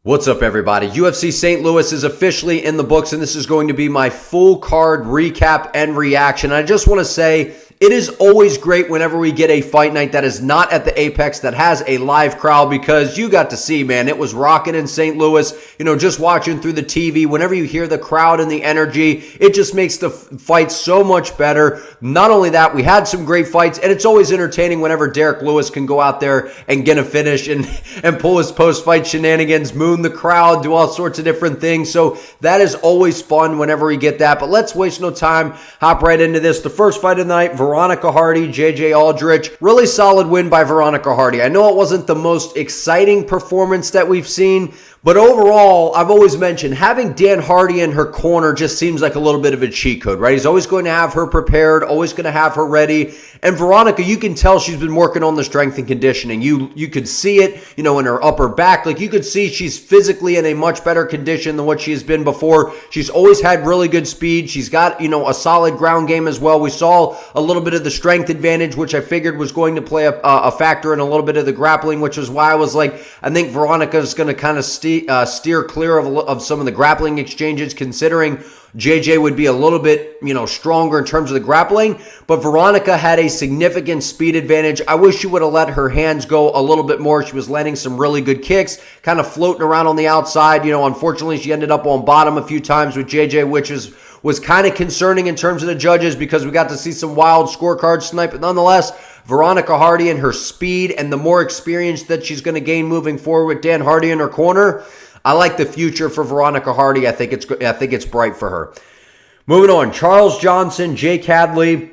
What's up, everybody? UFC St. Louis is officially in the books, and this is going to be my full card recap and reaction. I just want to say it is always great whenever we get a fight night that is not at the Apex, that has a live crowd, because you got to see, man, it was rocking in St. Louis. You know, just watching through the TV, whenever you hear the crowd and the energy, it just makes the fight so much better. Not only that, we had some great fights, and it's always entertaining whenever Derek Lewis can go out there and get a finish and pull his post-fight shenanigans, moon the crowd, do all sorts of different things. So that is always fun whenever we get that. But let's waste no time, hop right into this. The first fight of the night, Veronica Hardy, JJ Aldrich. Really solid win by Veronica Hardy. I know it wasn't the most exciting performance that we've seen, but overall, I've always mentioned having Dan Hardy in her corner just seems like a little bit of a cheat code, right? He's always going to have her prepared, always going to have her ready. And Veronica, you can tell she's been working on the strength and conditioning. You could see it, you know, in her upper back. Like, you could see she's physically in a much better condition than what she has been before. She's always had really good speed. She's got, you know, a solid ground game as well. We saw a little bit of the strength advantage, which I figured was going to play a factor in a little bit of the grappling, which is why I was like, I think Veronica is going to kind of steer clear of some of the grappling exchanges, considering JJ would be a little bit, you know, stronger in terms of the grappling. But Veronica had a significant speed advantage. I wish she would have let her hands go a little bit more. She was landing some really good kicks, kind of floating around on the outside. You know, unfortunately, she ended up on bottom a few times with JJ, which was kind of concerning in terms of the judges, because we got to see some wild scorecards tonight. But nonetheless, Veronica Hardy and her speed and the more experience that she's going to gain moving forward with Dan Hardy in her corner, I like the future for Veronica Hardy. I think it's bright for her. Moving on, Charles Johnson, Jake Hadley.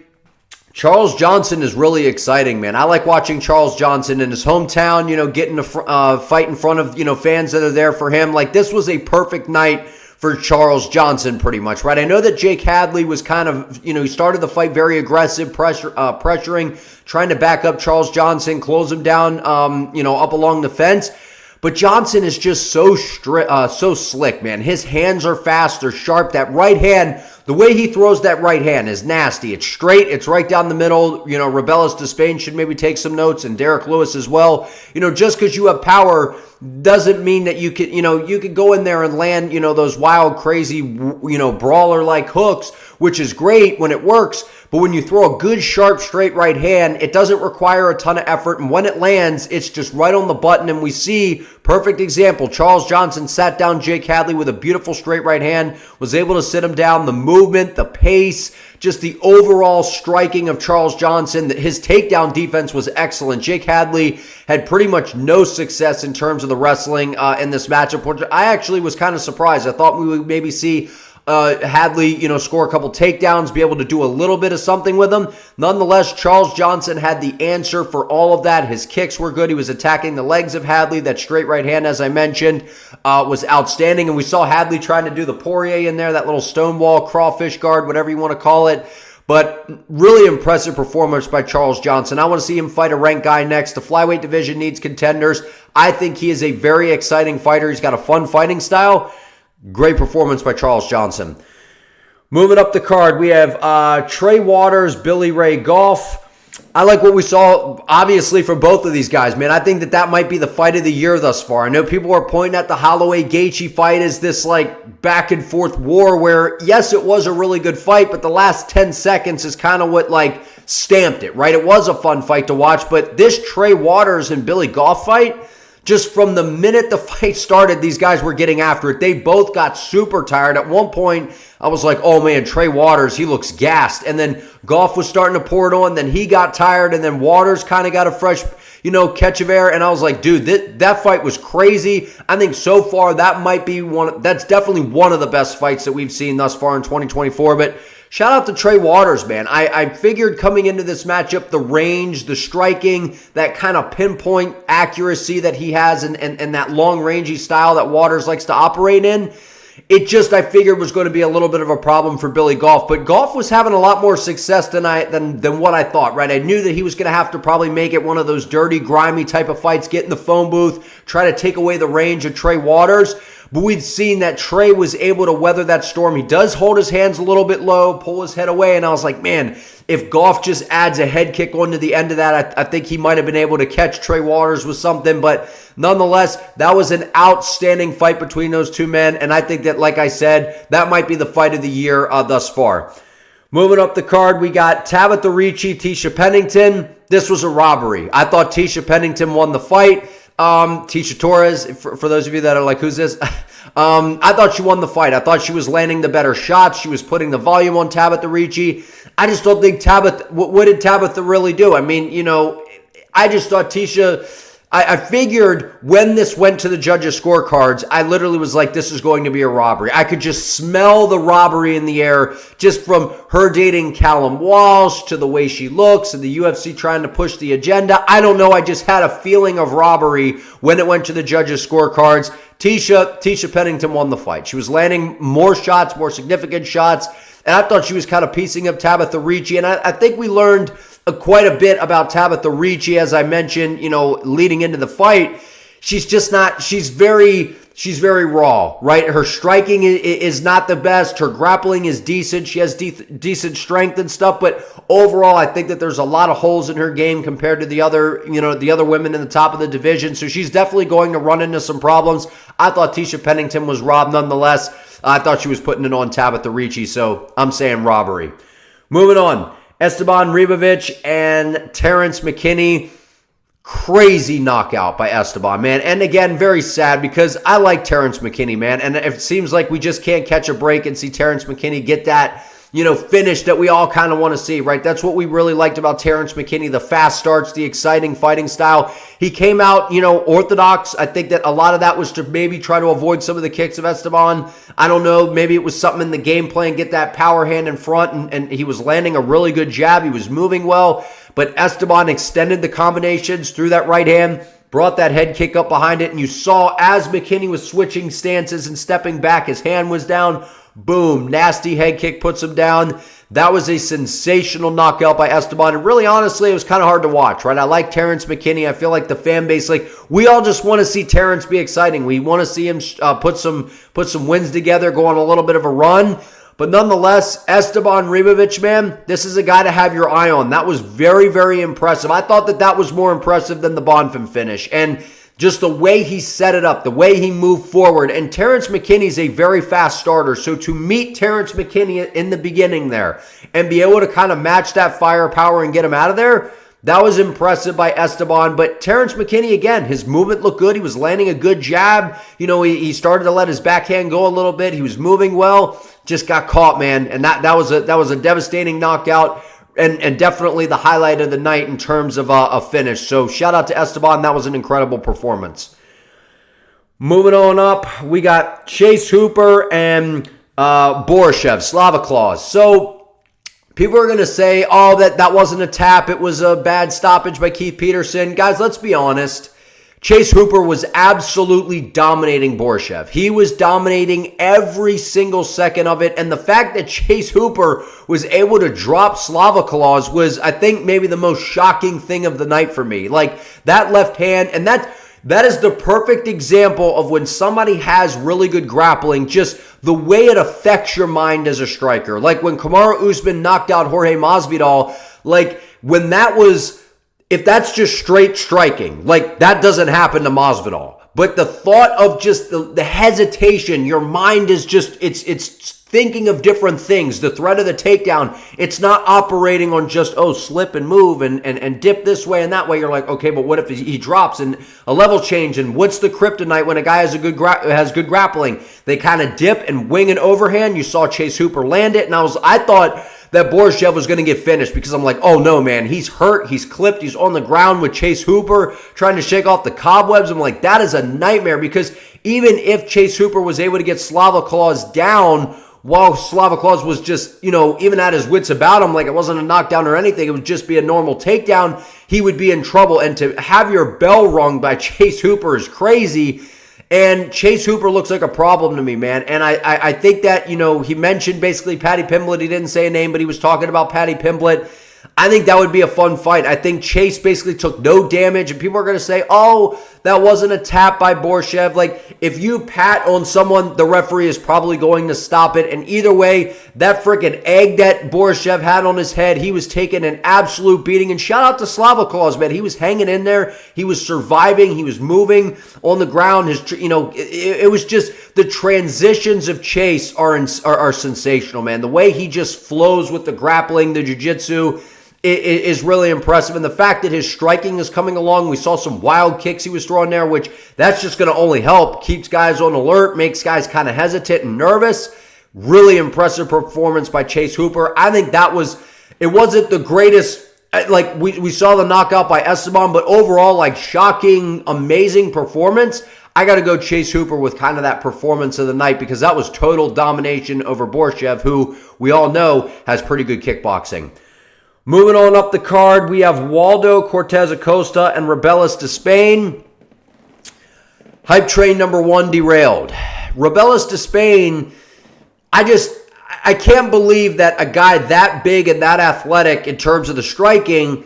Charles Johnson is really exciting, man. I like watching Charles Johnson in his hometown, you know, getting a fight in front of, you know, fans that are there for him. Like, this was a perfect night for Charles Johnson, pretty much, right? I know that Jake Hadley was kind of, you know, he started the fight very aggressive, pressuring, trying to back up Charles Johnson, close him down, you know, up along the fence. But Johnson is just so slick, man. His hands are fast. They're sharp. That right hand, the way he throws that right hand is nasty. It's straight. It's right down the middle. You know, Despaigne should maybe take some notes, and Derek Lewis as well. You know, just because you have power doesn't mean that you can, you know, you could go in there and land, you know, those wild, crazy, you know, brawler-like hooks, which is great when it works. But when you throw a good, sharp, straight right hand, it doesn't require a ton of effort. And when it lands, it's just right on the button. And we see, perfect example, Charles Johnson sat down Jake Hadley with a beautiful straight right hand, was able to sit him down. The movement, the pace, just the overall striking of Charles Johnson. His takedown defense was excellent. Jake Hadley had pretty much no success in terms of the wrestling in this matchup, which I actually was kind of surprised. I thought we would maybe see Hadley, you know, score a couple takedowns, be able to do a little bit of something with them. Nonetheless, Charles Johnson had the answer for all of that. His kicks were good. He was attacking the legs of Hadley. That straight right hand, as I mentioned, was outstanding. And we saw Hadley trying to do the Poirier in there, that little stonewall, crawfish guard, whatever you want to call it. But really impressive performance by Charles Johnson. I want to see him fight a ranked guy next. The flyweight division needs contenders. I think he is a very exciting fighter. He's got a fun fighting style. Great performance by Charles Johnson. Moving up the card, we have Trey Waters, Billy Ray Goff. I like what we saw, obviously, for both of these guys, man. I think that might be the fight of the year thus far. I know people are pointing at the Holloway-Gaethje fight as this, like, back-and-forth war where, yes, it was a really good fight, but the last 10 seconds is kind of what, like, stamped it, right? It was a fun fight to watch, but this Trey Waters and Billy Goff fight, just from the minute the fight started, these guys were getting after it. They both got super tired. At one point, I was like, oh man, Trey Waters, he looks gassed. And then Goff was starting to pour it on. Then he got tired. And then Waters kind of got a fresh, you know, catch of air. And I was like, dude, that fight was crazy. I think so far that might be that's definitely one of the best fights that we've seen thus far in 2024. But shout out to Trey Waters, man. I figured coming into this matchup, the range, the striking, that kind of pinpoint accuracy that he has and that long-rangey style that Waters likes to operate in, it just, I figured, was going to be a little bit of a problem for Billy Goff. But Goff was having a lot more success than what I thought, right? I knew that he was going to have to probably make it one of those dirty, grimy type of fights, get in the phone booth, try to take away the range of Trey Waters. But we've seen that Trey was able to weather that storm. He does hold his hands a little bit low, pull his head away, and I was like, man, if Goff just adds a head kick onto the end of that, I think he might have been able to catch Trey Waters with something. But nonetheless, that was an outstanding fight between those two men, and I think that, like I said, that might be the fight of the year thus far. Moving up the card, we got Tabitha Ricci, Tisha Pennington. This was a robbery. I thought Tisha Pennington won the fight. Tisha Torres, for those of you that are like, who's this? I thought she won the fight. I thought she was landing the better shots. She was putting the volume on Tabitha Ricci. I just don't think Tabitha, what did Tabitha really do? I mean, I just thought Tisha, I figured when this went to the judges' scorecards, I literally was like, this is going to be a robbery. I could just smell the robbery in the air just from her dating Callum Walsh to the way she looks and the UFC trying to push the agenda. I don't know. I just had a feeling of robbery when it went to the judges' scorecards. Tisha Pennington won the fight. She was landing more shots, more significant shots, and I thought she was kind of piecing up Tabitha Ricci, and I think we learned quite a bit about Tabitha Ricci, as I mentioned, leading into the fight. She's just not, she's very raw, right? Her striking is not the best. Her grappling is decent. She has decent strength and stuff, but overall, I think that there's a lot of holes in her game compared to the other women in the top of the division. So she's definitely going to run into some problems. I thought Tisha Pennington was robbed nonetheless. I thought she was putting it on Tabitha Ricci, so I'm saying robbery. Moving on. Esteban Ribovics and Terrence McKinney. Crazy knockout by Esteban, man. And again, very sad because I like Terrence McKinney, man. And it seems like we just can't catch a break and see Terrence McKinney get that, finish that we all kind of want to see, right? That's what we really liked about Terrence McKinney, the fast starts, the exciting fighting style. He came out, orthodox. I think that a lot of that was to maybe try to avoid some of the kicks of Esteban. I don't know. Maybe it was something in the game plan, get that power hand in front, and he was landing a really good jab. He was moving well, but Esteban extended the combinations through that right hand, brought that head kick up behind it, and you saw as McKinney was switching stances and stepping back, his hand was down. Boom, nasty head kick puts him down. That was a sensational knockout by Esteban. And really, honestly, it was kind of hard to watch, right? I like Terrence McKinney. I feel like the fan base, we all just want to see Terrence be exciting. We want to see him put some wins together, go on a little bit of a run. But nonetheless, Esteban Ribovics, man, this is a guy to have your eye on. That was very, very impressive. I thought that was more impressive than the Bonfim finish. And just the way he set it up, the way he moved forward. And Terrence McKinney's a very fast starter. So to meet Terrence McKinney in the beginning there and be able to kind of match that firepower and get him out of there, that was impressive by Esteban. But Terrence McKinney, again, his movement looked good. He was landing a good jab. He started to let his backhand go a little bit. He was moving well. Just got caught, man. And that was a devastating knockout. And definitely the highlight of the night in terms of a finish. So shout out to Esteban. That was an incredible performance. Moving on up, we got Chase Hooper and Borshchev, Slava Claus. So people are going to say, oh, that wasn't a tap. It was a bad stoppage by Keith Peterson. Guys, let's be honest. Chase Hooper was absolutely dominating Borshchev. He was dominating every single second of it. And the fact that Chase Hooper was able to drop Slava Claus was, I think, maybe the most shocking thing of the night for me. Like, that left hand, and that is the perfect example of when somebody has really good grappling, just the way it affects your mind as a striker. Like when Kamaru Usman knocked out Jorge Masvidal, when that was... If that's just straight striking, that doesn't happen to Masvidal. But the thought of just the hesitation, your mind is just, it's thinking of different things. The threat of the takedown, it's not operating on just, slip and move and dip this way and that way. You're like, okay, but what if he drops and a level change? And what's the kryptonite when a guy has good grappling? They kind of dip and wing an overhand. You saw Chase Hooper land it. And I thought that Borshchev was going to get finished because I'm like, oh no, man, he's hurt, he's clipped, he's on the ground with Chase Hooper trying to shake off the cobwebs. I'm like, that is a nightmare because even if Chase Hooper was able to get Slava Claus down while Slava Claus was just, even at his wits about him, it wasn't a knockdown or anything, it would just be a normal takedown, he would be in trouble. And to have your bell rung by Chase Hooper is crazy. And Chase Hooper looks like a problem to me, man. And I think that, he mentioned basically Paddy Pimblett. He didn't say a name, but he was talking about Paddy Pimblett. I think that would be a fun fight. I think Chase basically took no damage, and people are going to say, oh, that wasn't a tap by Borshchev. Like, if you pat on someone, the referee is probably going to stop it. And either way, that freaking egg that Borshchev had on his head, he was taking an absolute beating. And shout out to Slavaklaus, man. He was hanging in there. He was surviving. He was moving on the ground. It was just the transitions of Chase are sensational, man. The way he just flows with the grappling, the jiu-jitsu, is really impressive. And the fact that his striking is coming along, we saw some wild kicks he was throwing there, which that's just going to only help. Keeps guys on alert, makes guys kind of hesitant and nervous. Really impressive performance by Chase Hooper. I think it wasn't the greatest, like we saw the knockout by Esteban, but overall, like shocking, amazing performance. I got to go Chase Hooper with kind of that performance of the night because that was total domination over Borshchev, who we all know has pretty good kickboxing. Moving on up the card, we have Waldo Cortes-Acosta and Rebellis Despaigne. Hype train number 1 derailed. Rebellis Despaigne, I can't believe that a guy that big and that athletic in terms of the striking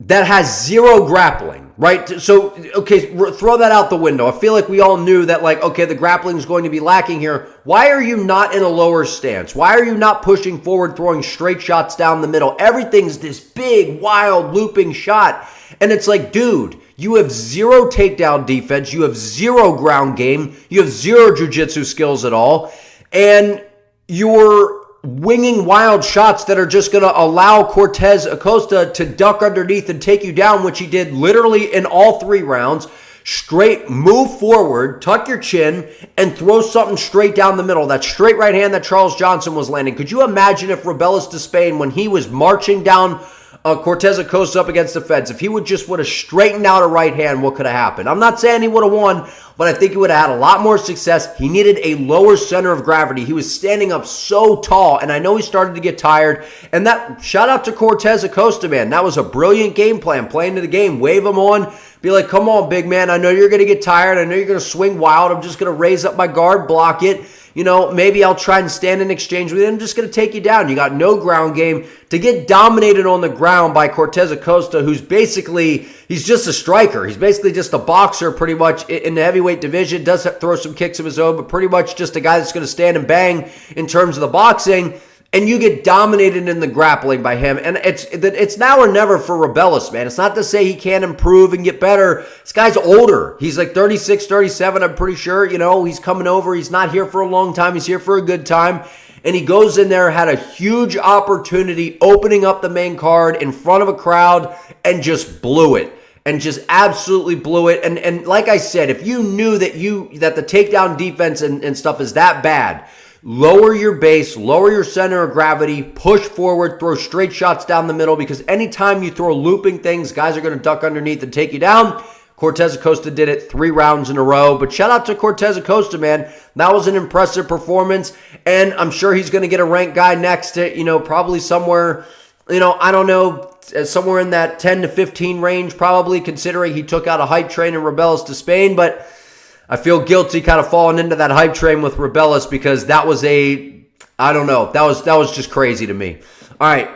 that has zero grappling, right? So, okay, throw that out the window. I feel like we all knew that, like, okay, the grappling is going to be lacking here. Why are you not in a lower stance? Why are you not pushing forward, throwing straight shots down the middle? Everything's this big, wild, looping shot. And it's like, dude, you have zero takedown defense. You have zero ground game. You have zero jiu-jitsu skills at all. And you're winging wild shots that are just going to allow Cortes-Acosta to duck underneath and take you down, which he did literally in all 3 rounds. Straight move forward, tuck your chin, and throw something straight down the middle. That straight right hand that Charles Johnson was landing. Could you imagine if Rebellis Despaigne, when he was marching down Cortes-Acosta up against the fence, if he would have straightened out a right hand, what could have happened? I'm not saying he would have won, but I think he would have had a lot more success. He needed a lower center of gravity. He was standing up so tall, and I know he started to get tired. And that, shout out to Cortes-Acosta, man. That was a brilliant game plan. Playing to the game, wave him on, be like, come on, big man. I know you're going to get tired. I know you're going to swing wild. I'm just going to raise up my guard, block it. You know, maybe I'll try and stand in exchange with you. I'm just going to take you down. You got no ground game. To get dominated on the ground by Cortes-Acosta, who's basically, he's just a striker. He's basically just a boxer pretty much in the heavyweight division. Does throw some kicks of his own, but pretty much just a guy that's going to stand and bang in terms of the boxing. And you get dominated in the grappling by him. And it's now or never for Rebellis, man. It's not to say he can't improve and get better. This guy's older. He's like 36, 37, I'm pretty sure. You know, he's coming over. He's not here for a long time. He's here for a good time. And he goes in there, had a huge opportunity opening up the main card in front of a crowd and just blew it. And just absolutely blew it. And like I said, if you knew that the takedown defense and stuff is that bad, lower your base, lower your center of gravity, push forward, throw straight shots down the middle, because anytime you throw looping things, guys are going to duck underneath and take you down. Cortes-Acosta did it 3 rounds in a row. But shout out to Cortes-Acosta, man. That was an impressive performance. And I'm sure he's going to get a ranked guy next to, probably somewhere, I don't know, somewhere in that 10 to 15 range, probably, considering he took out a hype train in Rebellis Despaigne. But I feel guilty kind of falling into that hype train with Rebellis because that was I don't know. That was just crazy to me. All right,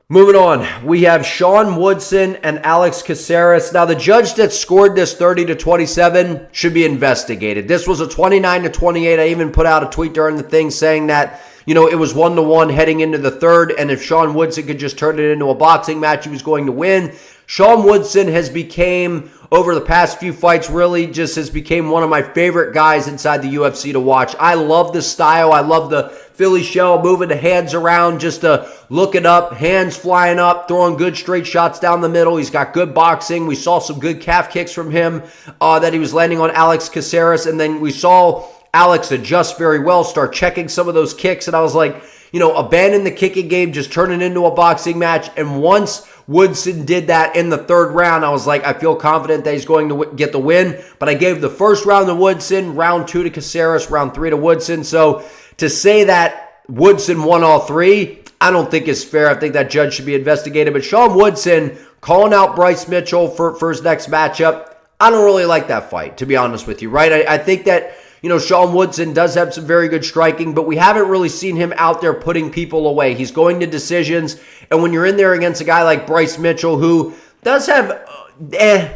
moving on. We have Sean Woodson and Alex Caceres. Now, the judge that scored this 30-27 should be investigated. This was a 29-28. I even put out a tweet during the thing saying that, it was 1-1 heading into the third, and if Sean Woodson could just turn it into a boxing match, he was going to win. Sean Woodson has became, over the past few fights, really just has become one of my favorite guys inside the UFC to watch. I love the style. I love the Philly shell, moving the hands around just to look it up, hands flying up, throwing good straight shots down the middle. He's got good boxing. We saw some good calf kicks from him that he was landing on Alex Caceres, and then we saw Alex adjust very well, start checking some of those kicks, and I was like, abandon the kicking game, just turn it into a boxing match. And once Woodson did that in the third round, I was like, I feel confident that he's going to get the win. But I gave the first round to Woodson, round 2 to Caceres, round 3 to Woodson. So to say that Woodson won all 3, I don't think is fair. I think that judge should be investigated. But Sean Woodson calling out Bryce Mitchell for his next matchup, I don't really like that fight, to be honest with you, right? I think that Sean Woodson does have some very good striking, but we haven't really seen him out there putting people away. He's going to decisions, and when you're in there against a guy like Bryce Mitchell, who does have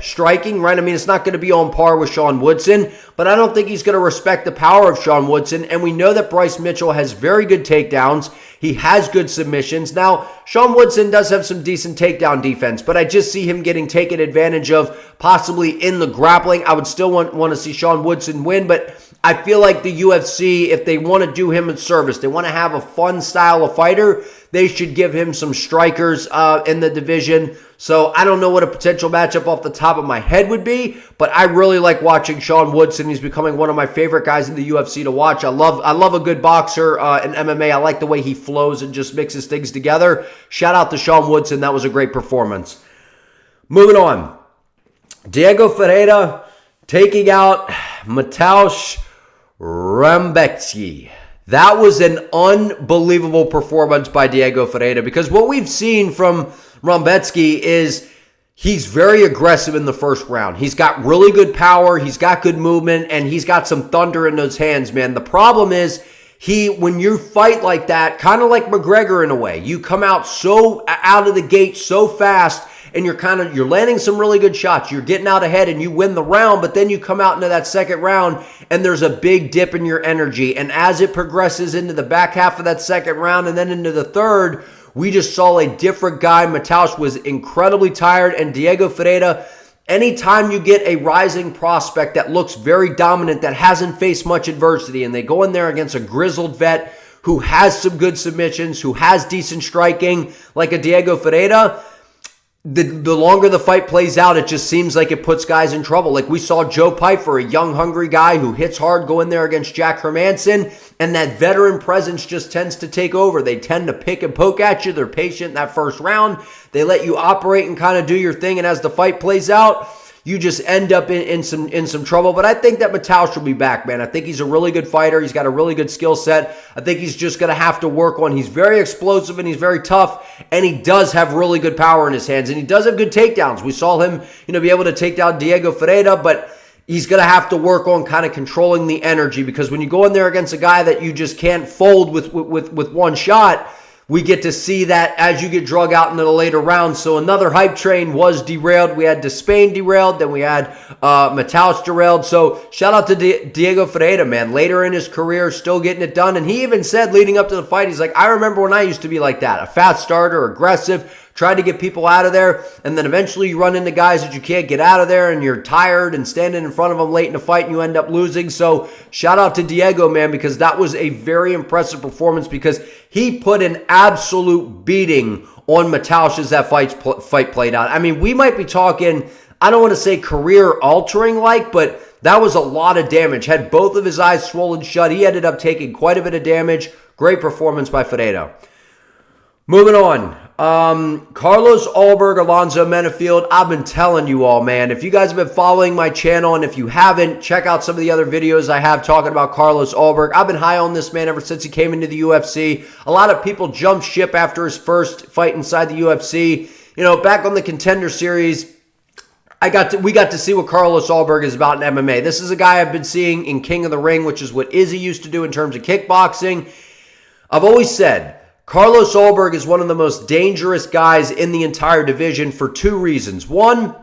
striking, right? I mean, it's not going to be on par with Sean Woodson, but I don't think he's going to respect the power of Sean Woodson, and we know that Bryce Mitchell has very good takedowns. He has good submissions. Now, Sean Woodson does have some decent takedown defense, but I just see him getting taken advantage of possibly in the grappling. I would still want to see Sean Woodson win, but I feel like the UFC, if they want to do him a service, they want to have a fun style of fighter, they should give him some strikers in the division. So I don't know what a potential matchup off the top of my head would be, but I really like watching Sean Woodson. He's becoming one of my favorite guys in the UFC to watch. I love a good boxer in MMA. I like the way he flows and just mixes things together. Shout out to Sean Woodson. That was a great performance. Moving on. Diego Ferreira taking out Mateusz Rebecki. That was an unbelievable performance by Diego Ferreira, because what we've seen from Rebecki is he's very aggressive in the first round. He's got really good power, he's got good movement, and he's got some thunder in those hands, man. The problem is when you fight like that, kind of like McGregor in a way, you come out so out of the gate so fast, and you're landing some really good shots. You're getting out ahead and you win the round, but then you come out into that second round and there's a big dip in your energy. And as it progresses into the back half of that second round and then into the third, we just saw a different guy. Mateusz was incredibly tired, and Diego Ferreira, anytime you get a rising prospect that looks very dominant, that hasn't faced much adversity, and they go in there against a grizzled vet who has some good submissions, who has decent striking, like a Diego Ferreira, the longer the fight plays out, it just seems like it puts guys in trouble. Like we saw Joe Pyfer, a young, hungry guy who hits hard, go in there against Jack Hermanson, and that veteran presence just tends to take over. They tend to pick and poke at you. They're patient in that first round. They let you operate and kind of do your thing, and as the fight plays out, you just end up in some trouble. But I think that Mateusz will be back, man. I think he's a really good fighter. He's got a really good skill set. I think he's just going to have to work on. He's very explosive and he's very tough, and he does have really good power in his hands, and he does have good takedowns. We saw him, be able to take down Diego Ferreira, but he's going to have to work on kind of controlling the energy, because when you go in there against a guy that you just can't fold with one shot, we get to see that as you get drug out into the later rounds. So another hype train was derailed. We had Despaigne derailed, then we had Mateusz derailed. So shout out to Diego Ferreira, man. Later in his career, still getting it done. And he even said leading up to the fight, he's like, I remember when I used to be like that, a fast starter, aggressive, tried to get people out of there, and then eventually you run into guys that you can't get out of there, and you're tired and standing in front of them late in the fight, and you end up losing. So shout out to Diego, man, because that was a very impressive performance, because he put an absolute beating on Mateusz as that fight played out. I mean, we might be talking, I don't want to say career-altering but that was a lot of damage. Had both of his eyes swollen shut. He ended up taking quite a bit of damage. Great performance by Ferreira. Moving on. Carlos Ulberg, Alonzo Menifield. I've been telling you all, man, if you guys have been following my channel, and if you haven't, check out some of the other videos I have talking about Carlos Ulberg. I've been high on this man ever since he came into the UFC. A lot of people jumped ship after his first fight inside the UFC. Back on the Contender Series, we got to see what Carlos Ulberg is about in MMA. This is a guy I've been seeing in King of the Ring, which is what Izzy used to do in terms of kickboxing. I've always said Carlos Ulberg is one of the most dangerous guys in the entire division for two reasons. One,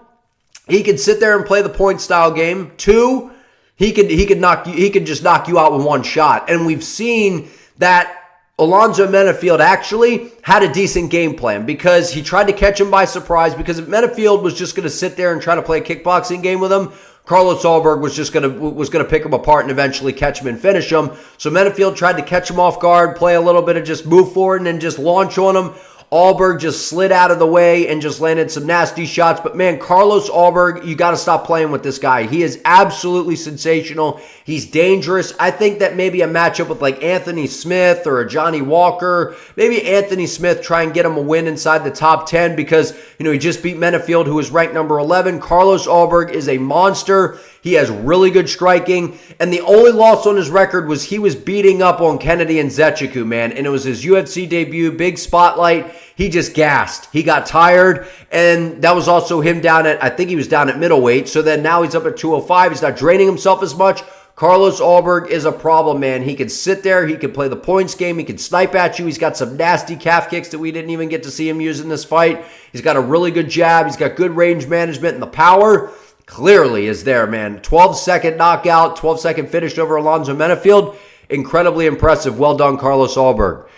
he can sit there and play the point style game. Two, he could just knock you out with one shot. And we've seen that Alonzo Menifield actually had a decent game plan, because he tried to catch him by surprise, because if Menifield was just going to sit there and try to play a kickboxing game with him, Carlos Ulberg was gonna pick him apart and eventually catch him and finish him. So Menifield tried to catch him off guard, play a little bit of just move forward and then just launch on him. Ulberg just slid out of the way and just landed some nasty shots. But man, Carlos Ulberg, you got to stop playing with this guy. He is absolutely sensational. He's dangerous. I think that maybe a matchup with like Anthony Smith or a Johnny Walker, maybe Anthony Smith, try and get him a win inside the top 10, because he just beat Menifield, who was ranked number 11. Carlos Ulberg is a monster. He has really good striking, and the only loss on his record was he was beating up on Kennedy and Nzechukwu, man, and it was his UFC debut, big spotlight. He just gassed. He got tired, and that was also him down at, I think he was down at middleweight, so then now he's up at 205. He's not draining himself as much. Carlos Ulberg is a problem, man. He can sit there. He can play the points game. He can snipe at you. He's got some nasty calf kicks that we didn't even get to see him use in this fight. He's got a really good jab. He's got good range management, and the power clearly is there, man. 12-second knockout, 12-second finish over Alonzo Menifield. Incredibly impressive. Well done, Carlos Ulberg.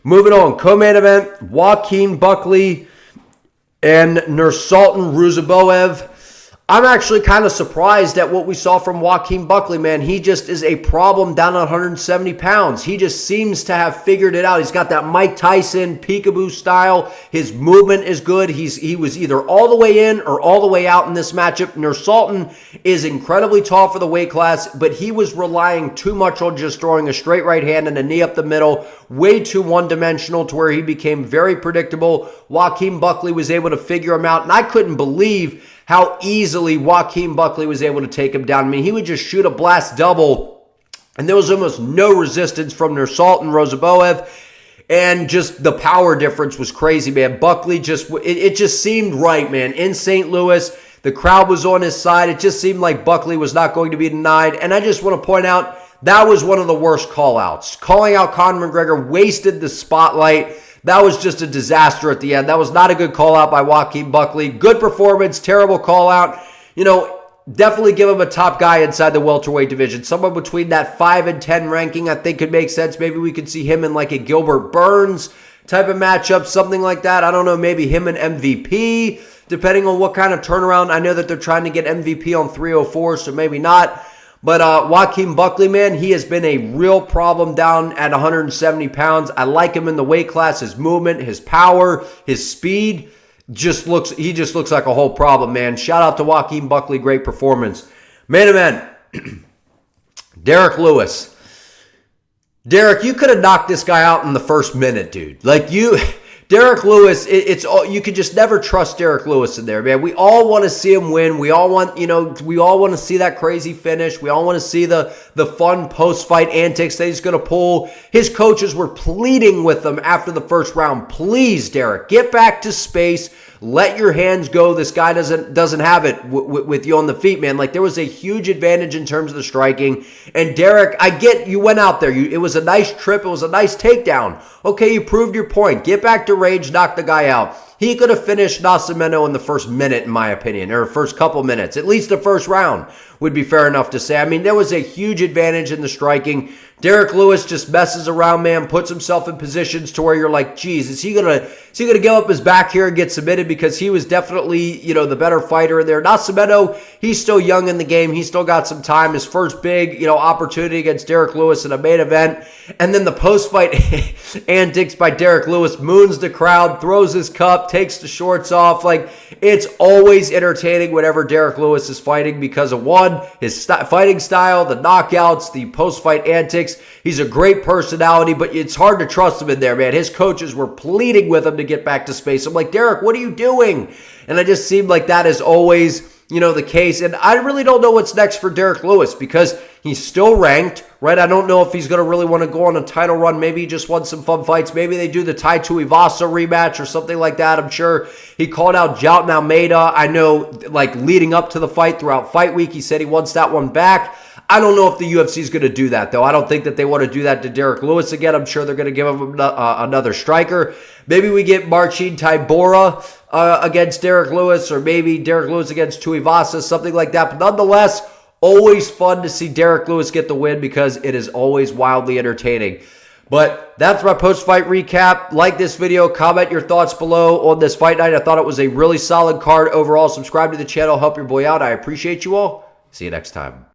Moving on, co-main event, Joaquin Buckley and Nursultan Ruziboev. I'm actually kind of surprised at what we saw from Joaquin Buckley, man. He just is a problem down at 170 pounds. He just seems to have figured it out. He's got that Mike Tyson peekaboo style. His movement is good. He was either all the way in or all the way out in this matchup. Nursultan is incredibly tall for the weight class, but he was relying too much on just throwing a straight right hand and a knee up the middle, way too one-dimensional to where he became very predictable. Joaquin Buckley was able to figure him out, and I couldn't believe how easily Joaquin Buckley was able to take him down. I mean, he would just shoot a blast double, and there was almost no resistance from Nursultan Ruziboev, and just the power difference was crazy, man. Buckley it just seemed right, man. In St. Louis, the crowd was on his side. It just seemed like Buckley was not going to be denied, and I just want to point out, that was one of the worst call-outs. Calling out Conor McGregor wasted the spotlight. That was just a disaster at the end. That was not a good call-out by Joaquin Buckley. Good performance, terrible call-out. You know, definitely give him a top guy inside the welterweight division. Somewhere between that 5 and 10 ranking, I think could make sense. Maybe we could see him in like a Gilbert Burns type of matchup, something like that. I don't know, maybe him and MVP, depending on what kind of turnaround. I know that they're trying to get MVP on 304, so maybe not. But Joaquin Buckley, man, he has been a real problem down at 170 pounds. I like him in the weight class. His movement, his power, his speed, he just looks like a whole problem, man. Shout out to Joaquin Buckley. Great performance. Main event, Derek Lewis. Derek, you could have knocked this guy out in the first minute, dude. Derek Lewis, you could just never trust Derek Lewis in there, man. We all want to see him win. We all want to see that crazy finish. We all want to see the fun post-fight antics that he's going to pull. His coaches were pleading with him after the first round. Please, Derek, get back to space. Let your hands go. This guy doesn't have it with you on the feet, man. Like, there was a huge advantage in terms of the striking. And Derek, I get you went out there. It was a nice trip. It was a nice takedown. Okay, you proved your point. Get back to range, knock the guy out. He could have finished Nascimento in the first minute, in my opinion, or first couple minutes. At least the first round would be fair enough to say. I mean, there was a huge advantage in the striking. Derek Lewis just messes around, man, puts himself in positions to where you're like, geez, is he gonna give up his back here and get submitted? Because he was definitely, the better fighter in there. Nascimento, he's still young in the game. He's still got some time. His first big, opportunity against Derek Lewis in a main event. And then the post-fight antics by Derek Lewis, moons the crowd, throws his cup, takes the shorts off. Like, it's always entertaining whenever Derek Lewis is fighting because of, one, his fighting style, the knockouts, the post-fight antics. He's a great personality, but it's hard to trust him in there, man. His coaches were pleading with him to get back to space. I'm like, Derek, what are you doing? And I just seemed like that is always, the case. And I really don't know what's next for Derek Lewis because he's still ranked, right? I don't know if he's going to really want to go on a title run. Maybe he just wants some fun fights. Maybe they do the Tai Tuivasa rematch or something like that. I'm sure he called out Jailton Almeida. I know, leading up to the fight throughout fight week, he said he wants that one back. I don't know if the UFC is going to do that, though. I don't think that they want to do that to Derek Lewis again. I'm sure they're going to give him another striker. Maybe we get Marcin Tybura against Derek Lewis, or maybe Derek Lewis against Tuivasa, something like that. But nonetheless, always fun to see Derek Lewis get the win because it is always wildly entertaining. But that's my post-fight recap. Like this video, comment your thoughts below on this fight night. I thought it was a really solid card overall. Subscribe to the channel, help your boy out. I appreciate you all. See you next time.